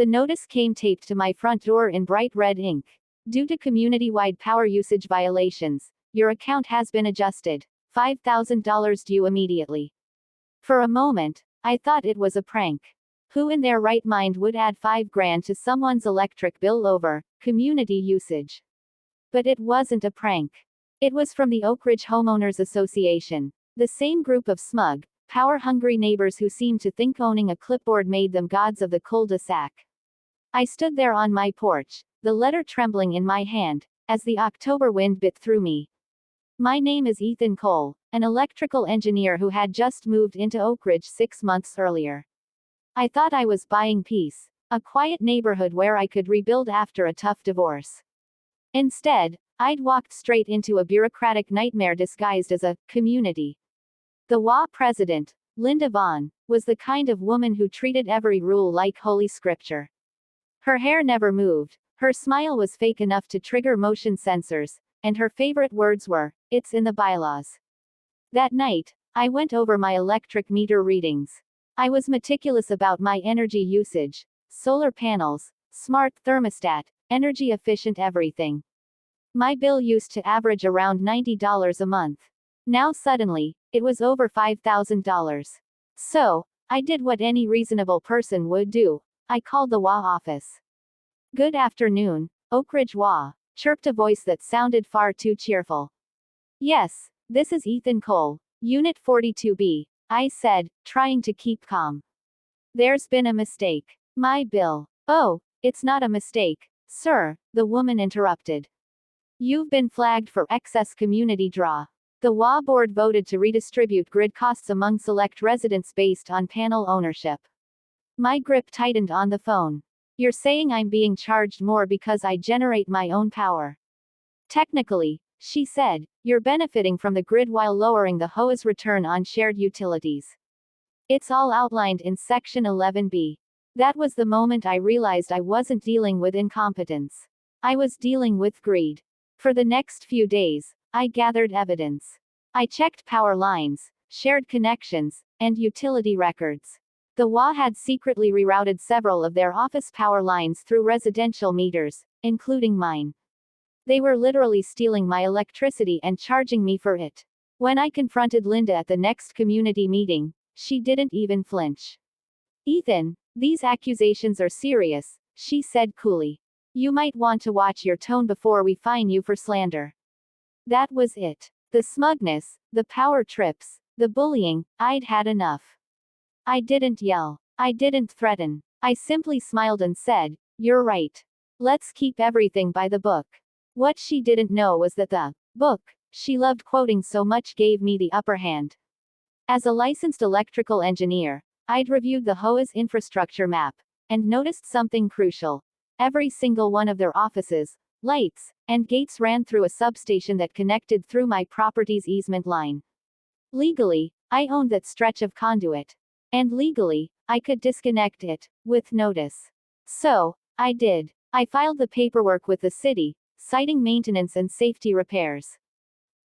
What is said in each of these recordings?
The notice came taped to my front door in bright red ink. Due to community-wide power usage violations, your account has been adjusted. $5,000 due immediately. For a moment, I thought it was a prank. Who in their right mind would add $5,000 to someone's electric bill over community usage? But it wasn't a prank. It was from the Oak Ridge Homeowners Association. The same group of smug, power-hungry neighbors who seemed to think owning a clipboard made them gods of the cul-de-sac. I stood there on my porch, the letter trembling in my hand, as the October wind bit through me. My name is Ethan Cole, an electrical engineer who had just moved into Oak Ridge 6 months earlier. I thought I was buying peace, a quiet neighborhood where I could rebuild after a tough divorce. Instead, I'd walked straight into a bureaucratic nightmare disguised as a community. The HOA president, Linda Vaughn, was the kind of woman who treated every rule like holy scripture. Her hair never moved, her smile was fake enough to trigger motion sensors, and her favorite words were, "It's in the bylaws." That night, I went over my electric meter readings. I was meticulous about my energy usage, solar panels, smart thermostat, energy-efficient everything. My bill used to average around $90 a month. Now suddenly, it was over $5,000. So, I did what any reasonable person would do. I called the HOA office. "Good afternoon, Oak Ridge HOA," chirped a voice that sounded far too cheerful. "Yes, this is Ethan Cole, Unit 42B, I said, trying to keep calm. "There's been a mistake. My bill." "Oh, it's not a mistake, sir," the woman interrupted. "You've been flagged for excess community draw. The HOA board voted to redistribute grid costs among select residents based on panel ownership." My grip tightened on the phone. "You're saying I'm being charged more because I generate my own power?" "Technically," she said, "you're benefiting from the grid while lowering the HOA's return on shared utilities. It's all outlined in Section 11B. That was the moment I realized I wasn't dealing with incompetence. I was dealing with greed. For the next few days, I gathered evidence. I checked power lines, shared connections, and utility records. The HOA had secretly rerouted several of their office power lines through residential meters, including mine. They were literally stealing my electricity and charging me for it. When I confronted Linda at the next community meeting, she didn't even flinch. "Ethan, these accusations are serious," she said coolly. "You might want to watch your tone before we fine you for slander." That was it. The smugness, the power trips, the bullying, I'd had enough. I didn't yell. I didn't threaten. I simply smiled and said, "You're right. Let's keep everything by the book." What she didn't know was that the book she loved quoting so much gave me the upper hand. As a licensed electrical engineer, I'd reviewed the HOA's infrastructure map, and noticed something crucial. Every single one of their offices, lights, and gates ran through a substation that connected through my property's easement line. Legally, I owned that stretch of conduit. And legally, I could disconnect it, with notice. So, I did. I filed the paperwork with the city, citing maintenance and safety repairs.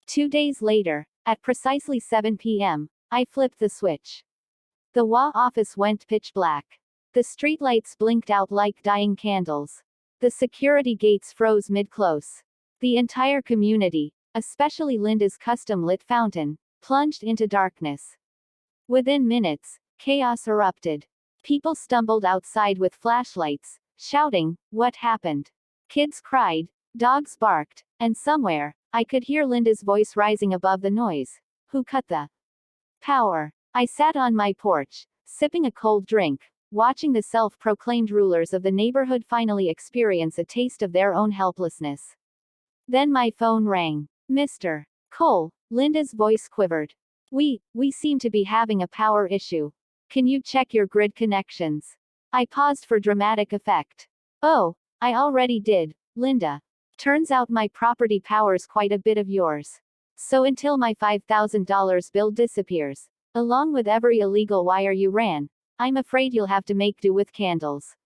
2 days later, at precisely 7 p.m., I flipped the switch. The HOA office went pitch black. The streetlights blinked out like dying candles. The security gates froze mid-close. The entire community, especially Linda's custom-lit fountain, plunged into darkness. Within minutes, chaos erupted. People stumbled outside with flashlights, shouting, "What happened?" Kids cried, dogs barked, and somewhere, I could hear Linda's voice rising above the noise. "Who cut the power?" I sat on my porch, sipping a cold drink, watching the self-proclaimed rulers of the neighborhood finally experience a taste of their own helplessness. Then my phone rang. "Mr. Cole," Linda's voice quivered. We seem to be having a power issue. Can you check your grid connections?" I paused for dramatic effect. "Oh, I already did, Linda. Turns out my property powers quite a bit of yours. So until my $5,000 bill disappears, along with every illegal wire you ran, I'm afraid you'll have to make do with candles."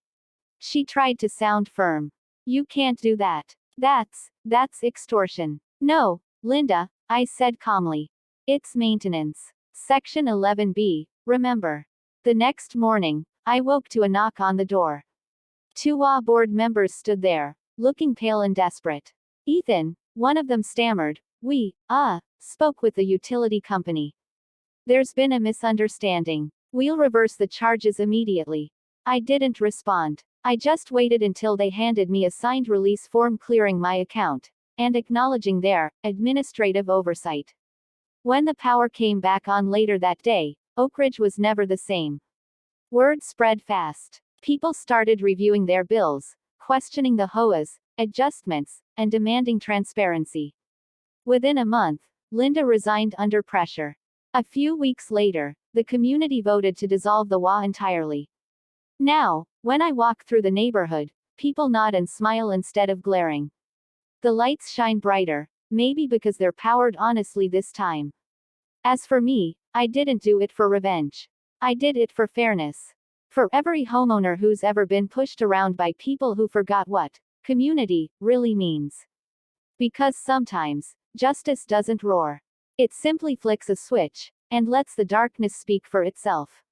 She tried to sound firm. "You can't do that. That's extortion." "No, Linda," I said calmly. "It's maintenance. Section 11B, remember." The next morning, I woke to a knock on the door. Two HOA board members stood there, looking pale and desperate. Ethan, one of them stammered, "We, spoke with the utility company. There's been a misunderstanding. We'll reverse the charges immediately." I didn't respond. I just waited until they handed me a signed release form clearing my account and acknowledging their administrative oversight. When the power came back on later that day, Oak Ridge was never the same. Word spread fast. People started reviewing their bills, questioning the HOA's adjustments, and demanding transparency. Within a month, Linda resigned under pressure. A few weeks later, the community voted to dissolve the HOA entirely. Now, when I walk through the neighborhood, people nod and smile instead of glaring. The lights shine brighter, maybe because they're powered honestly this time. As for me, I didn't do it for revenge. I did it for fairness. For every homeowner who's ever been pushed around by people who forgot what community really means. Because sometimes, justice doesn't roar. It simply flicks a switch and lets the darkness speak for itself.